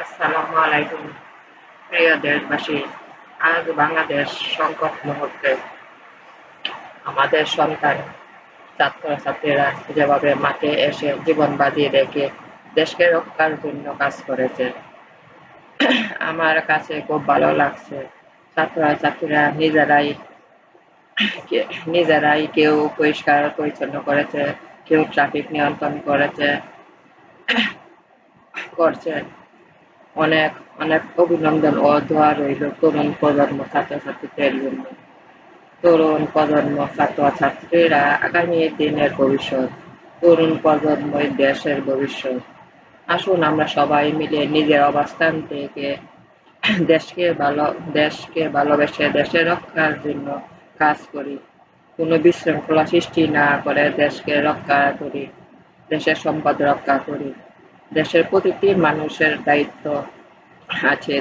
আসসালামু আলাইকুম প্রিয় দেশবাসী। আজ বাংলাদেশ সংকট মুহূর্তে আমাদের সন্তান ছাত্রছাত্রীরা যেভাবে মাঠে এসে জীবন বাজি রেখে দেশকে রক্ষার জন্য কাজ করেছে, আমার কাছে খুব ভালো লাগছে। ছাত্রছাত্রীরা নিজেরাই কেউ পরিষ্কার পরিচ্ছন্ন করেছে, কেউ ট্রাফিক নিয়ন্ত্রণ করছে। অনেক অনেক অভিনন্দন ও দোয়া রইল তরুণ প্রজন্ম ছাত্রছাত্রীদের জন্য। তরুণ প্রজন্ম ছাত্রছাত্রীরা আগামী দিনের ভবিষ্যৎ। তরুণ প্রজন্মই দেশের ভবিষ্যৎ। আসুন আমরা সবাই মিলে নিজের অবস্থান থেকে দেশকে ভালোবেসে দেশের রক্ষার জন্য কাজ করি। কোনো বিশৃঙ্খলা সৃষ্টি না করে দেশকে রক্ষা করি, দেশের সম্পদ রক্ষা করি। দেশের প্রতিটি মানুষের আছে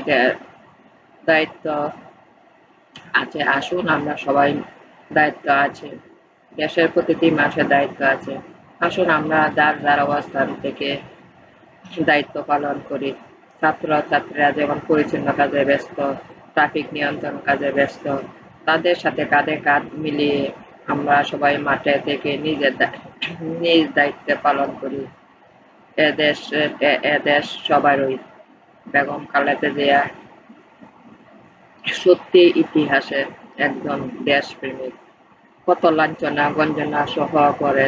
দায়িত্ব আছে। আসুন আমরা সবাই দায়িত্ব আছে, দেশের প্রতিটি মানুষের দায়িত্ব আছে। আসুন আমরা যার যার অবস্থান থেকে দায়িত্ব পালন করি। ছাত্রছাত্রীরা যেমন পরিচ্ছন্ন কাজে ব্যস্ত, ট্রাফিক নিয়ন্ত্রণ কাজে ব্যস্ত, তাদের সাথে কাঁধে কাঁধ মিলিয়ে আমরা সবাই মাঠে থেকে নিজ দায়িত্ব পালন করি। এদেশ সবারই। বেগম খালেদা জিয়া সত্যি ইতিহাসের একজন দেশপ্রেমিক। কত লাঞ্ছনা গঞ্জনা সহ করে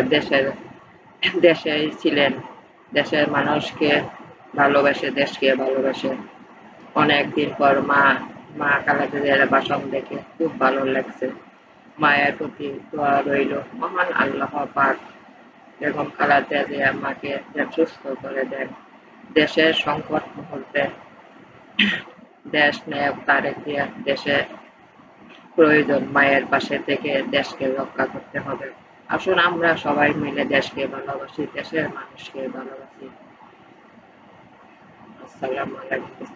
দেশে ছিলেন। দেশের মানুষকে দেশকে ভালোবেসে। অনেকদিন পর মা খালেদা জিয়ার ভাষণ দেখে খুব ভালো লাগছে। মায়ের প্রতি দোয়া রইল, মহান আল্লাহ পাক বেগম খালেদা জিয়া মাকে সুস্থ করে দেন। দেশের সংকট মুহূর্তে দেশ নায়ক তারেক জিয়া দেশে প্রয়োজন মায়ের পাশে থেকে দেশকে রক্ষা করতে হবে। আসুন আমরা সবাই মিলে দেশকে ভালোবাসি, দেশের মানুষকে ভালোবাসি। আসসালামু আলাইকুম।